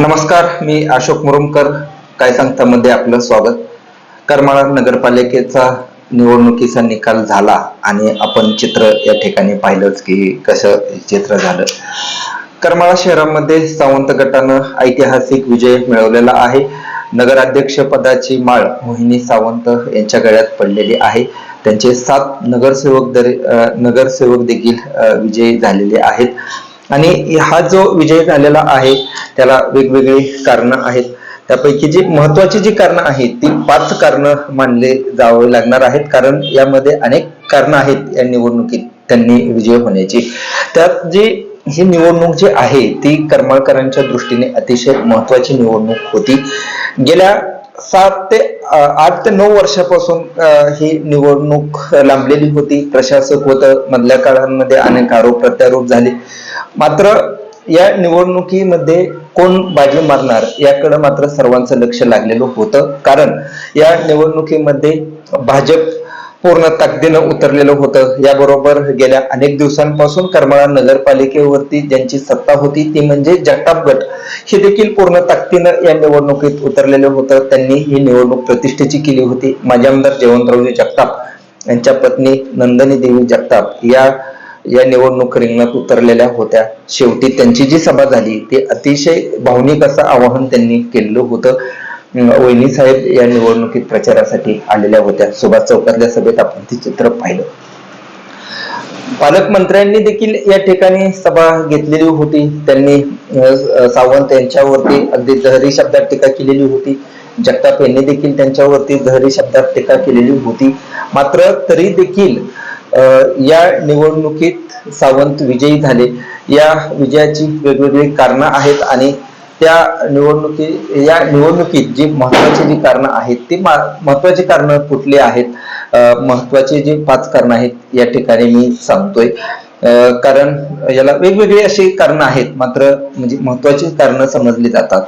नमस्कार, मी अशोक मुरुमकर. काय सांगता मध्ये आपलं स्वागत. करमाळा नगरपालिकेचा निवडणुकीचा निकाल झाला आणि आपण चित्र या ठिकाणी पाहिलंच की कसं चित्र झालं. करमाळा शहरामध्ये सावंत गटानं ऐतिहासिक विजय मिळवलेला आहे. नगराध्यक्ष पदाची माळ मोहिनी सावंत यांच्या गळ्यात पडलेली आहे. त्यांचे 7 नगरसेवक देखील विजयी झालेले आहेत. आणि हा जो विजय झालेला आहे त्याला वेगवेगळी कारणं आहेत. त्यापैकी जी महत्वाची जी कारणं आहेत ती 5 कारणं मानले जावे लागणार आहेत, कारण यामध्ये अनेक कारणं आहेत या निवडणुकीत त्यांनी विजय होण्याची. त्यात जी ही निवडणूक जी आहे ती करमाळकरांच्या दृष्टीने अतिशय महत्वाची निवडणूक होती. गेल्या 8 ते 9 वर्षापासून ही निवडणूक लांबलेली होती. प्रशासक होतं, मधल्या काळामध्ये अनेक आरोप प्रत्यारोप झाले. मात्र या निवडणुकीमध्ये कोण बाजी मारणार याकडे मात्र सर्वांचं लक्ष लागलेलं होतं, कारण या निवडणुकीमध्ये भाजप पूर्ण ताकदीनं उतरलेलं होतं. याबरोबर गेल्या अनेक दिवसांपासून करमाळा नगरपालिकेवरती ज्यांची सत्ता होती ती म्हणजे जगताप गट, हे देखील पूर्ण ताकदीनं या निवडणुकीत उतरलेलं होतं. त्यांनी ही निवडणूक प्रतिष्ठेची केली होती. माजी आमदार जयवंतरावजी जगताप यांच्या पत्नी नंदिनी देवी जगताप या निवडणूक रिंगणात उतरलेल्या होत्या. शेवटी त्यांची जी सभा झाली ती अतिशय भावनिक असं आवाहन त्यांनी केलेलं होतं. वहिनी साहेब या निवडणुकीत प्रचारासाठी आलेल्या होत्या. सुभाष चौकातल्या सभेत आपण ते चित्र पाहिलं. पालकमंत्र्यांनी देखील या ठिकाणी सभा घेतलेली होती. त्यांनी सावंत यांच्यावरती अगदी जहरी शब्दात टीका केलेली होती. जगताप यांनी देखील त्यांच्यावरती जहरी शब्दात टीका केलेली होती. मात्र तरी देखील या निवडणुकीत सावंत विजयी झाले. या विजयाची वेगवेगळी कारणं आहेत आणि या निवडणुकीत जी महत्वाची जी कारणं आहेत ती महत्वाची कारणं कुठली आहेत, महत्वाची जी 5 कारणं आहेत या ठिकाणी मी सांगतोय. कारण याला वेगवेगळी अशी कारणं आहेत, मात्र म्हणजे महत्वाची कारणं समजली जातात.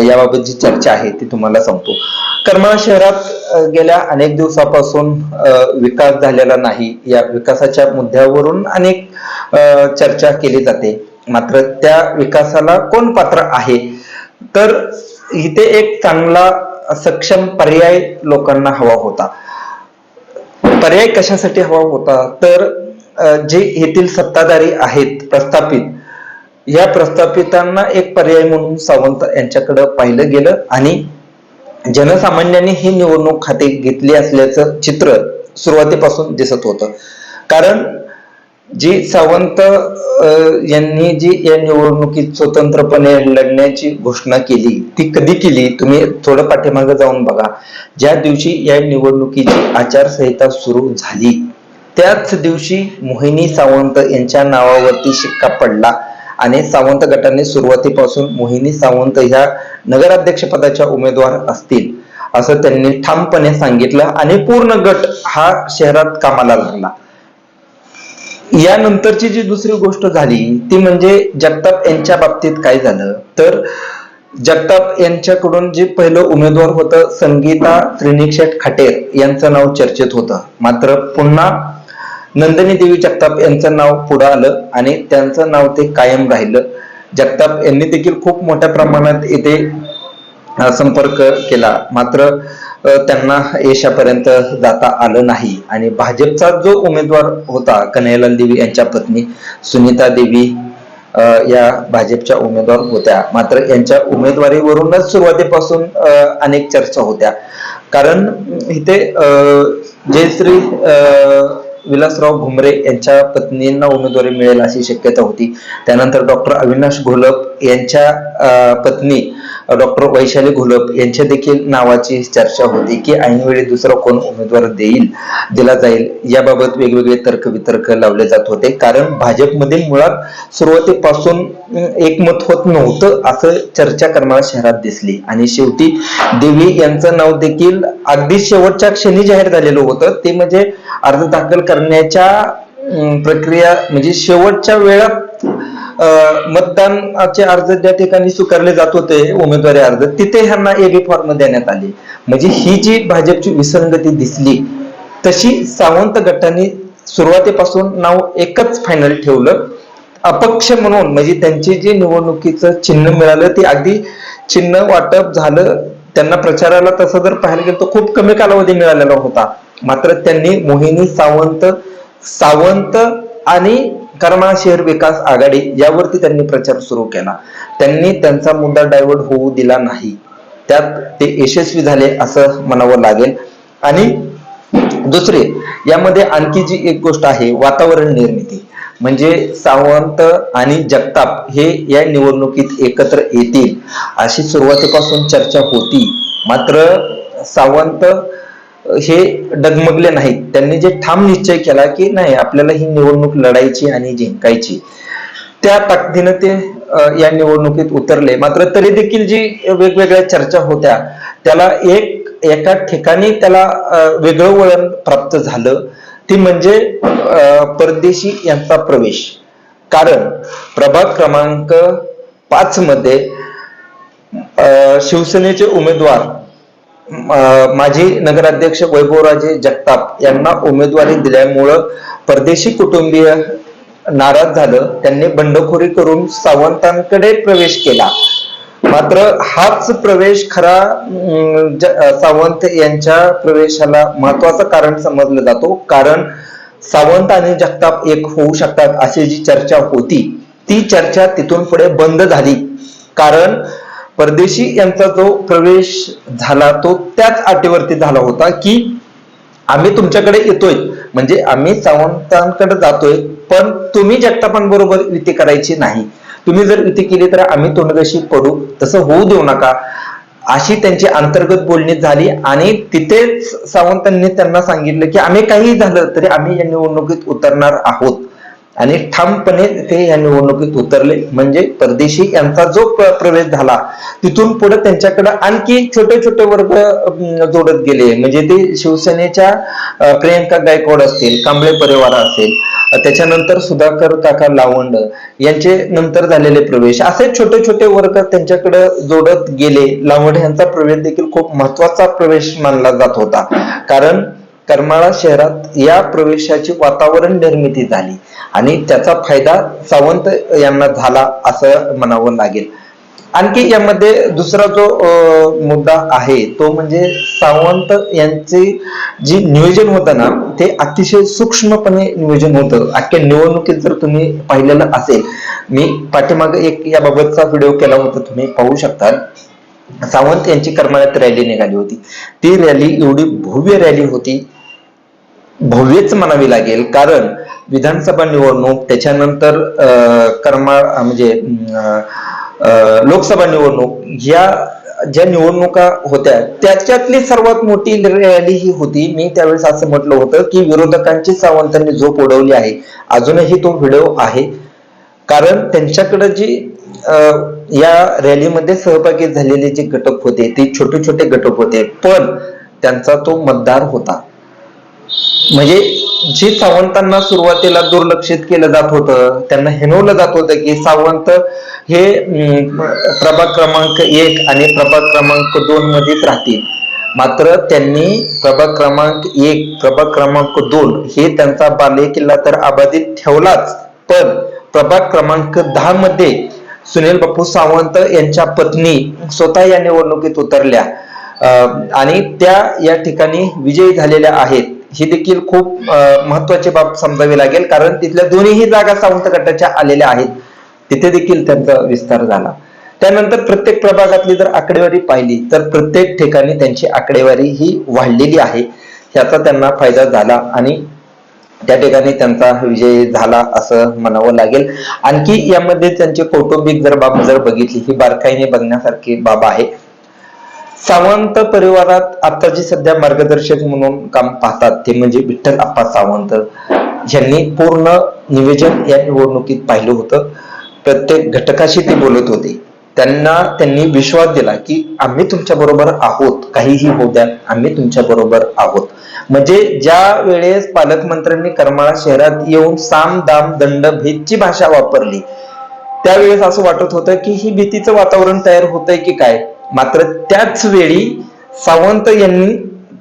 याबाबत जी चर्चा आहे ती तुम्हाला सांगतो. करमाळा शहरात गेल्या अनेक दिवसापासून विकास झालेला नाही. या विकासाच्या मुद्द्यावरून अनेक चर्चा केली जाते. मात्र त्या विकासाला कोण पात्र आहे, तर इथे एक चांगला सक्षम पर्याय लोकांना हवा होता. पर्याय कशासाठी हवा होता, तर जे येथील सत्ताधारी आहेत प्रस्थापित, या प्रस्थापितांना एक पर्याय म्हणून सावंत यांच्याकडे पाहिलं गेलं आणि जनसामान्यांनी ही निवडणूक हाती घेतली असल्याचं चित्र सुरुवातीपासून दिसत होतं. कारण जी सावंत यांनी जी या निवडणुकीत स्वतंत्रपणे लढण्याची घोषणा केली ती कधी केली, तुम्ही थोडं पाठीमागे जाऊन बघा. ज्या दिवशी या निवडणुकीची आचारसंहिता सुरू झाली त्याच दिवशी मोहिनी सावंत यांच्या नावावरती शिक्का पडला आणि सावंत गटाने सुरुवातीपासून मोहिनी सावंत ह्या नगराध्यक्ष पदाच्या उमेदवार असतील असं त्यांनी ठामपणे सांगितलं आणि पूर्ण गट हा शहरात कामाला लागला. यानंतरची जी दुसरी गोष्ट झाली ती म्हणजे जगताप यांच्या बाबतीत काय झालं, तर जगताप यांच्याकडून जे पहिलं उमेदवार होतं संगीता त्रिनिक्षेट खाटेर यांचं नाव चर्चेत होतं. मात्र पुन्हा नंदिनी देवी जगताप यांचं नाव पुढे आलं आणि त्यांचं नाव ते कायम राहिलं. जगताप यांनी देखील खूप मोठ्या प्रमाणात इथे संपर्क केला, मात्र त्यांना यशापर्यंत जाता आलं नाही. आणि भाजपचा जो उमेदवार होता कन्हैयालाल देवी यांच्या पत्नी सुनीता देवी या भाजपच्या उमेदवार होत्या. मात्र यांच्या उमेदवारीवरूनच सुरुवातीपासून अनेक चर्चा होत्या. कारण इथे जयश्री विलासराव घुमरे यांच्या पत्नींना उमेदवारी मिळेल अशी शक्यता होती. त्यानंतर डॉक्टर अविनाश घोलप यांच्या पत्नी डॉक्टर वैशाली घोलप यांच्या देखील नावाची चर्चा होती की ऐनवेळी दुसरा कोण उमेदवार दिला जाईल. याबाबत वेगवेगळे तर्कवितर्क लावले जात होते. कारण भाजपमध्ये मुळात सुरुवातीपासून एकमत होत नव्हतं असं चर्चा करमाळा शहरात दिसली आणि शेवटी देवी यांचं नाव देखील अगदी शेवटच्या क्षणी जाहीर झालेलं होतं. ते म्हणजे अर्ज दाखल करण्याच्या प्रक्रिया म्हणजे शेवटच्या वेळात मतदानाचे अर्ज ज्या ठिकाणी स्वीकारले जात होते उमेदवारी अर्ज, तिथे ह्यांना एबी फॉर्म देण्यात आले. म्हणजे ही जी भाजपची विसंगती दिसली तशी सावंत गटाने सुरुवातीपासून नाव एकच फायनल ठेवलं, अपक्ष म्हणून. म्हणजे त्यांचे जे निवडणुकीचं चिन्ह मिळालं ते अगदी चिन्ह वाटप झालं. त्यांना प्रचाराला तसं जर पाहायला गेलं तर खूप कमी कालावधी मिळालेला होता. मात्र त्यांनी मोहिनी सावंत आणि करमाळा शहर विकास आघाडी यावरती त्यांनी प्रचार सुरू केला. त्यांनी त्यांचा मुद्दा डायव्हर्ट होऊ दिला नाही. त्यात ते यशस्वी झाले असं म्हणावं लागेल. आणि दुसरे यामध्ये आणखी जी एक गोष्ट आहे, वातावरण निर्मिती. म्हणजे सावंत आणि जगताप हे या निवडणुकीत एकत्र येतील अशी सुरुवातीपासून चर्चा होती. मात्र सावंत हे डगमगले नाहीत. त्यांनी जे ठाम निश्चय केला की नाही, आपल्याला ही निवडणूक लढायची आणि जिंकायची, त्या ताकदीनं ते या निवडणुकीत उतरले. मात्र तरी देखील जी वेगवेगळ्या चर्चा होत्या त्याला एका ठिकाणी त्याला वेगळं वळण प्राप्त झालं. ती म्हणजे परदेशी यांचा प्रवेश. कारण प्रभाग क्रमांक 5 मध्ये शिवसेनेचे उमेदवार माजी नगराध्यक्ष वैभवराजे जगताप यांना उमेदवारी दिल्यामुळं परदेशी कुटुंबीय नाराज झालं. त्यांनी बंडखोरी करून सावंतांकडे प्रवेश केला. मात्र हाच प्रवेश खरा सावंत यांच्या प्रवेशाला महत्वाचं कारण समजलं जातो. कारण सावंत आणि जगताप एक होऊ शकतात अशी जी चर्चा होती, ती चर्चा तिथून पुढे बंद झाली. कारण परदेशी यांचा जो प्रवेश झाला तो त्याच अटीवरती झाला होता की आम्ही तुमच्याकडे येतोय, म्हणजे आम्ही सावंतांकडे जातोय, पण तुम्ही जगतापांबरोबर युती करायची नाही. तुम्ही जर युती केली तर आम्ही तोंडघशी पडू, तसं होऊ देऊ नका, अशी त्यांची अंतर्गत बोलणी झाली. आणि तिथेच सावंतांनी त्यांना सांगितलं की आम्ही काही झालं तरी आम्ही या निवडणुकीत उतरणार आहोत. आणि ठामपणे ते या निवडणुकीत उतरले. म्हणजे परदेशी यांचा जो प्रवेश झाला तिथून पुढे त्यांच्याकडे आणखी छोटे छोटे वर्ग जोडत गेले. म्हणजे ते शिवसेनेच्या प्रियंका गायकवाड असतील, कांबळे परिवार असेल, त्याच्यानंतर सुधाकर काका लावंड यांचे नंतर झालेले प्रवेश, असे छोटे छोटे वर्ग त्यांच्याकडे जोडत गेले. लावंड यांचा प्रवेश देखील खूप महत्वाचा प्रवेश मानला जात होता. कारण करमाळा शहरात या प्रवेशाची वातावरण निर्मिती झाली आणि त्याचा फायदा सावंत यांना झाला असं म्हणावं लागेल. आणखी यामध्ये दुसरा जो मुद्दा आहे तो म्हणजे सावंत यांचे जे नियोजन होतं ना, ते अतिशय सूक्ष्मपणे नियोजन होतं. अख्ख्या निवडणुकीत जर तुम्ही पाहिलेलं असेल, मी पाठीमागे एक याबाबतचा व्हिडिओ केला होता, तुम्ही पाहू शकता. सावंत यांची करमाळ्यात रॅली निघाली होती. ती रॅली एवढी भव्य रॅली होती, भव्यच म्हणावी लागेल. कारण विधानसभा निवडणूक, त्याच्यानंतर करमाळ म्हणजे लोकसभा निवडणूक, या ज्या निवडणुका होत्या त्याच्यातली सर्वात मोठी रॅली ही होती. मी त्यावेळेस असं म्हटलं होतं की विरोधकांची सावंतांनी झोप उडवली आहे. अजूनही तो व्हिडिओ आहे. कारण त्यांच्याकडे जी या रॅलीमध्ये सहभागी झालेले जे घटक होते ते छोटे छोटे घटक होते, पण त्यांचा तो मतदार होता. म्हणजे जे सावंतांना सुरुवातीला दुर्लक्षित केलं जात होतं, त्यांना हिणवलं जात होतं की सावंत हे प्रभाग क्रमांक 1 आणि प्रभाग क्रमांक 2 मध्येच राहतील. मात्र त्यांनी प्रभाग क्रमांक 1, प्रभाग क्रमांक 2 हे त्यांचा बालेकिल्ला तर अबाधित ठेवलाच, पण प्रभाग क्रमांक 10 मध्ये सुनील बापू सावंत यांच्या पत्नी स्वतः या निवडणुकीत उतरल्या आणि त्या या ठिकाणी विजयी झालेल्या आहेत. ही देखील खूप महत्वाची बाब समजावी लागेल. कारण तिथल्या दोन्हीही जागा सावंत गटाच्या आलेल्या आहेत. तिथे देखील त्यांचा विस्तार झाला. त्यानंतर प्रत्येक प्रभागातली जर आकडेवारी पाहिली तर प्रत्येक ठिकाणी त्यांची आकडेवारी ही वाढलेली आहे. ह्याचा त्यांना फायदा झाला आणि त्या ठिकाणी त्यांचा विजय झाला असं म्हणावं लागेल. आणखी यामध्ये त्यांची कौटुंबिक जर बाब जर बघितली, ही बारकाईने बघण्यासारखी बाब आहे. सावंत परिवारात आता जी सध्या मार्गदर्शक म्हणून काम पाहतात ते म्हणजे विठ्ठल आप्पा सावंत यांनी पूर्ण नियोजन या निवडणुकीत पाहिलं होतं. प्रत्येक घटकाशी ते बोलत होते. त्यांनी विश्वास दिला की आम्ही तुमच्या बरोबर आहोत, काहीही होऊ द्या, आम्ही तुमच्या बरोबर आहोत. म्हणजे ज्या वेळेस पालकमंत्र्यांनी करमाळा शहरात येऊन साम दाम दंड भेदची भाषा वापरली, त्यावेळेस असं वाटत होतं की ही भीतीचं वातावरण तयार होतंय की काय. मात्र त्याच वेळी सावंत यांनी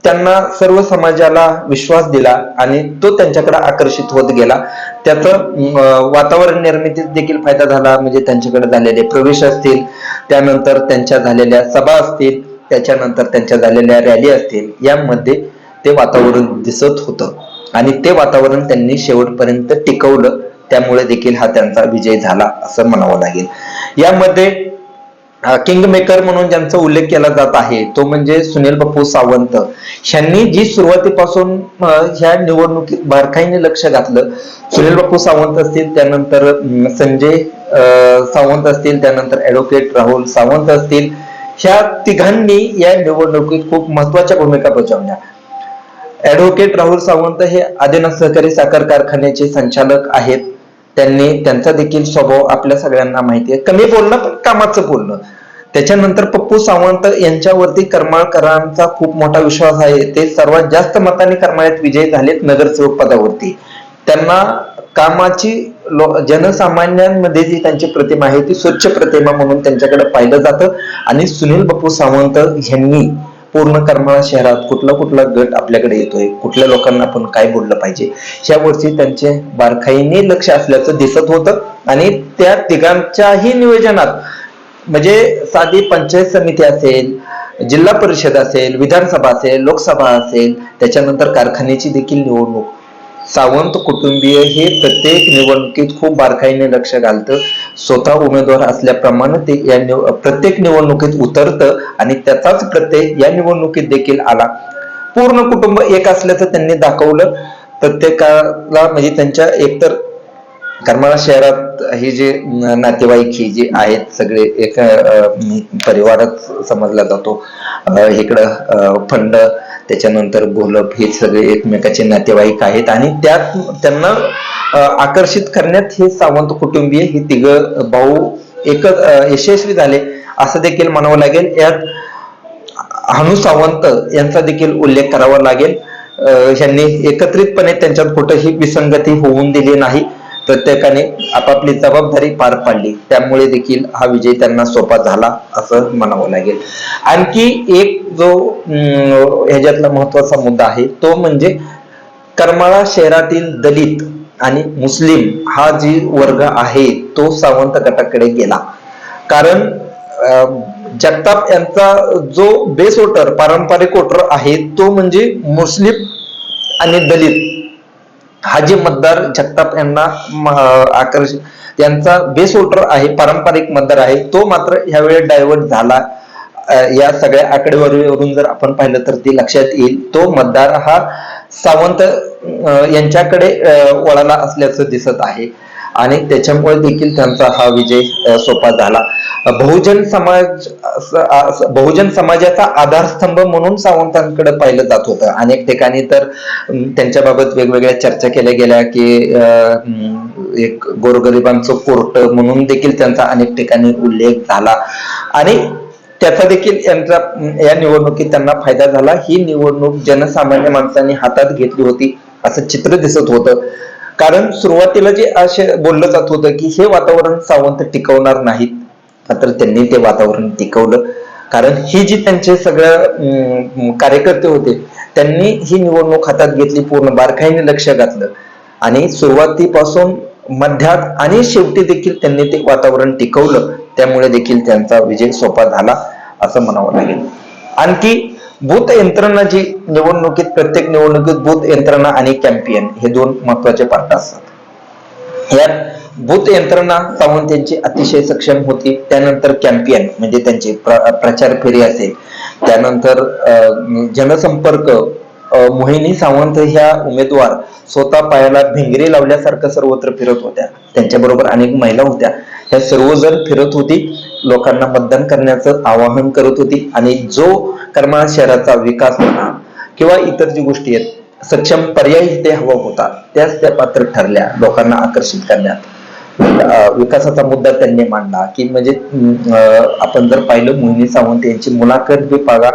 त्यांना सर्व समाजाला विश्वास दिला आणि तो त्यांच्याकडे आकर्षित होत गेला. त्याचं वातावरण निर्मितीत देखील फायदा झाला. म्हणजे त्यांच्याकडे झालेले प्रवेश असतील, त्यानंतर त्यांच्या झालेल्या सभा असतील, त्याच्यानंतर त्यांच्या झालेल्या रॅली असतील, यामध्ये ते वातावरण दिसत होतं आणि ते वातावरण त्यांनी शेवटपर्यंत टिकवलं. त्यामुळे देखील हा त्यांचा विजय झाला असं म्हणावं लागेल. यामध्ये किंग मेकर म्हणून ज्यांचा उल्लेख केला जात आहे तो म्हणजे सुनील बापू सावंत. ह्यांनी जी सुरुवातीपासून ह्या निवडणुकीत बारकाईने लक्ष घातलं. सुनील बापू सावंत असतील, त्यानंतर संजय सावंत असतील, त्यानंतर ऍडव्होकेट राहुल सावंत असतील, ह्या तिघांनी या निवडणुकीत खूप महत्वाच्या भूमिका बजावल्या. ऍडव्होकेट राहुल सावंत हे आदिनाथ सहकारी साखर कारखान्याचे संचालक आहेत. त्यांचा देखील स्वभाव आपल्या सगळ्यांना माहिती आहे, कमी बोलणं पण कामाचं बोलणं. त्याच्यानंतर पप्पू सावंत यांच्यावरती करमाळकरांचा खूप मोठा विश्वास आहे. ते सर्वात जास्त मतांनी करमाळ्यात विजयी झालेत नगरसेवक पदावरती. त्यांना कामाची जनसामान्यांमध्ये जी त्यांची प्रतिमा आहे ती स्वच्छ प्रतिमा म्हणून त्यांच्याकडे पाहिलं जातं. आणि सुनील बापू सावंत यांनी पूर्ण करमाळा शहरात कुठला गट आपल्याकडे येतोय, कुठल्या लोकांना आपण काय बोललं पाहिजे, यावरती त्यांचे बारकाईने लक्ष असल्याचं दिसत होतं. आणि त्या तिघांच्याही नियोजनात म्हणजे साधी पंचायत समिती असेल, जिल्हा परिषद असेल, विधानसभा असेल, लोकसभा असेल, त्याच्यानंतर कारखान्याची देखील निवडणूक, सावंत कुटुंबीय हे प्रत्येक निवडणुकीत खूप बारकाईने लक्ष घालतं. स्वतः उमेदवार असल्याप्रमाणे ते प्रत्येक निवडणुकीत उतरतं आणि त्याचाच प्रत्यय या निवडणुकीत देखील आला. पूर्ण कुटुंब एक असल्याचं त्यांनी दाखवलं. प्रत्येकाला म्हणजे त्यांच्या एकतर करमाळा शहरात हे जे नातेवाईक हे जे आहेत सगळे एक परिवारच समजला जातो. इकडं फंड, त्याच्यानंतर गोलप, हे सगळे एकमेकाचे नातेवाईक आहेत आणि त्यात त्यांना आकर्षित करण्यात हे सावंत कुटुंबीय हे तिघ भाऊ एकच यशस्वी झाले असं देखील म्हणावं लागेल. यात हनु सावंत यांचा देखील उल्लेख करावा लागेल. यांनी एकत्रितपणे त्यांच्यात कुठेही विसंगती होऊन दिली नाही. प्रत्येकाने आपापली जबाबदारी पार पाडली, त्यामुळे देखील हा विजय त्यांना सोपा झाला असं म्हणावं लागेल. आणखी एक जो ह्याच्यातला महत्वाचा मुद्दा आहे तो म्हणजे करमाळा शहरातील दलित आणि मुस्लिम हा जी वर्ग आहे तो सावंत गटाकडे गेला. कारण जगताप यांचा जो बेस वोटर, पारंपरिक वोटर आहे तो म्हणजे मुस्लिम आणि दलित हा जे मतदार जगताप यांना आकर्षित, त्यांचा बेस वोटर आहे, पारंपरिक मतदार आहे, तो मात्र ह्यावेळी डायव्हर्ट झाला. या सगळ्या आकडेवारीवरून जर आपण पाहिलं तर ते लक्षात येईल. तो मतदार हा सावंत यांच्याकडे वळाला असल्याचं दिसत आहे आणि त्याच्यामुळे देखील त्यांचा हा विजय सोपा झाला. बहुजन समाजाचा आधारस्तंभ म्हणून सावंतांकडे पाहिलं जात होतं. अनेक ठिकाणी तर त्यांच्याबाबत वेगवेगळ्या चर्चा केल्या गेल्या की एक गोरगरिबांचं कोर्ट म्हणून देखील त्यांचा अनेक ठिकाणी उल्लेख झाला आणि त्याचा देखील यांचा या निवडणुकीत त्यांना फायदा झाला. ही निवडणूक जनसामान्य माणसांनी हातात घेतली होती असं चित्र दिसत होतं. कारण सुरुवातीला जे असे बोललं जात होतं की हे वातावरण सावंत टिकवणार नाहीत, मात्र त्यांनी ते वातावरण टिकवलं. कारण ही जी त्यांचे सगळं कार्यकर्ते होते त्यांनी ही निवडणूक हातात घेतली, पूर्ण बारकाईने लक्ष घातलं आणि सुरुवातीपासून मध्यात आणि शेवटी देखील त्यांनी ते वातावरण टिकवलं. त्यामुळे देखील त्यांचा विजय सोपा झाला असं म्हणावं लागेल. आणखी बूथ यंत्रणा जी निवडणुकीत, प्रत्येक निवडणुकीत बूथ यंत्रणा आणि कॅम्पियन हे दोन महत्वाचे पार्ट असतात. यात बूथ यंत्रणा सावंत यांची अतिशय सक्षम होती. त्यानंतर कॅम्पियन म्हणजे त्यांचे प्रचार फेरी असेल, त्यानंतर जनसंपर्क, मोहिनी सावंत ह्या उमेदवार स्वतः पायाला भिंगरी लावल्यासारखं सर्वत्र फिरत होत्या. त्यांच्याबरोबर अनेक महिला होत्या. ह्या सर्वजण फिरत होती, लोकांना मतदान करण्याचं आवाहन करत होती आणि जो करमाळा शहराचा विकास होता किंवा इतर जी गोष्टी आहेत, सक्षम पर्याय ते हवा होता, त्याच त्या पात्र ठरल्या लोकांना आकर्षित करण्यात. विकासाचा मुद्दा त्यांनी मांडला की म्हणजे आपण जर पाहिलं मोहिनी सावंत यांची मुलाखत बी पागा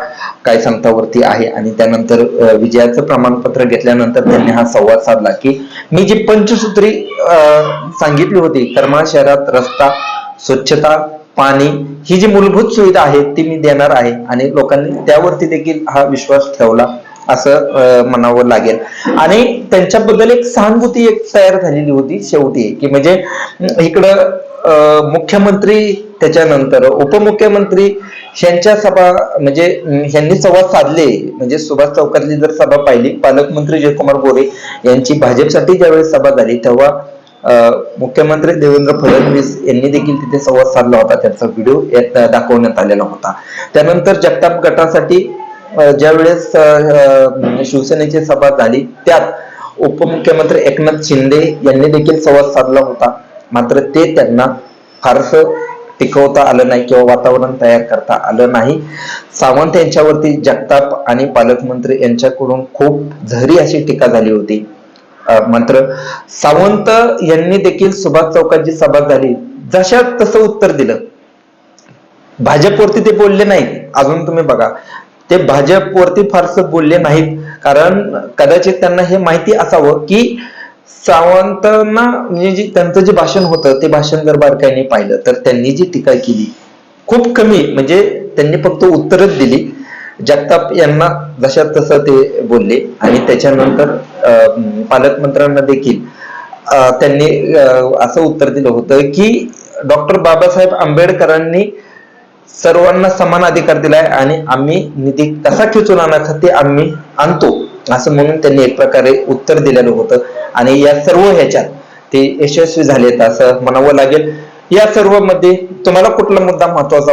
काय सांगतावरती आहे आणि त्यानंतर विजयाचं प्रमाणपत्र घेतल्यानंतर त्यांनी हा संवाद साधला की मी जी पंचसूत्री सांगितली होती, करमाळा शहरात रस्ता, स्वच्छता, पाणी ही जी मूलभूत सुविधा आहे ती मी देणार आहे आणि लोकांनी त्यावरती देखील हा विश्वास ठेवला असं म्हणावं लागेल. आणि त्यांच्याबद्दल एक सहानुभूती एक तयार झालेली होती शेवटी, की म्हणजे इकडं मुख्यमंत्री, त्याच्यानंतर उपमुख्यमंत्री यांच्या सभा, म्हणजे यांनी संवाद साधले. म्हणजे सुभाष चौकातली जर सभा पाहिली, पालकमंत्री जयकुमार गोरे यांची भाजपसाठी ज्यावेळेस सभा झाली तेव्हा मुख्यमंत्री देवेंद्र फडणवीस यांनी देखील तिथे संवाद साधला होता. त्याचा व्हिडिओ दाखवण्यात आलेला होता. त्यानंतर जगताप गटासाठी ज्यावेळेस शिवसेनेची सभा झाली त्यात उपमुख्यमंत्री एकनाथ शिंदे यांनी देखील संवाद साधला होता. मात्र ते त्यांना फारसं टिकवता आलं नाही किंवा वातावरण तयार करता आलं नाही. सावंत यांच्यावरती जगताप आणि पालकमंत्री यांच्याकडून खूप झरी अशी टीका झाली होती. मात्र सावंत यांनी देखील सुभाष चौकात जी सभा झाली जशा तसं उत्तर दिलं. भाजपवरती ते बोलले नाहीत. अजून तुम्ही बघा, ते भाजपवरती फारसं बोलले नाहीत, कारण कदाचित त्यांना हे माहिती असावं की सावंतांना म्हणजे त्यांचं जे भाषण होतं ते भाषण जर बारकाईने पाहिलं तर त्यांनी जी टीका केली खूप कमी, म्हणजे त्यांनी फक्त उत्तरच दिली. जगताप यांना जशा तसं ते बोलले. आणि त्याच्यानंतर पालकमंत्र्यांना देखील त्यांनी असं उत्तर दिलं होतं की डॉक्टर बाबासाहेब आंबेडकरांनी सर्वांना समान अधिकार दिलाय आणि आम्ही निधी कसा खेचून आणण्यासाठी आम्ही आणतो, असं म्हणून त्यांनी एक प्रकारे उत्तर दिलेलं होतं. आणि या सर्व ह्याच्यात ते यशस्वी झालेत असं म्हणावं लागेल. या सर्व मध्ये तुम्हाला कुठला मुद्दा महत्वाचा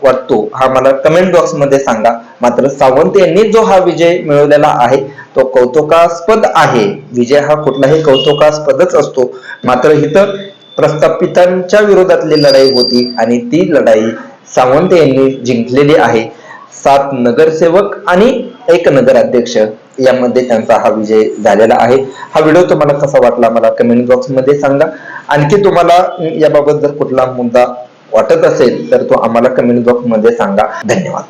वाटतो हा मला कमेंट बॉक्स मध्ये सांगा. मात्र सावंत यांनी जो हा विजय मिळवलेला आहे तो कौतुकास्पद आहे. विजय हा कुठलाही कौतुकास्पदच असतो. मात्र इथं प्रस्थापितांच्या विरोधातली लढाई होती आणि ती लढाई सावंत यांनी जिंकलेली आहे. 7 नगरसेवक आणि 1 नगराध्यक्ष यामध्ये त्यांचा हा विजय झालेला आहे. हा व्हिडिओ तुम्हाला कसा वाटला मला कमेंट बॉक्स मध्ये सांगा. आणखी तुम्हाला याबाबत जर कुठला मुद्दा वाटत असेल तर तो आम्हाला कमेंट बॉक्स मध्ये सांगा. धन्यवाद.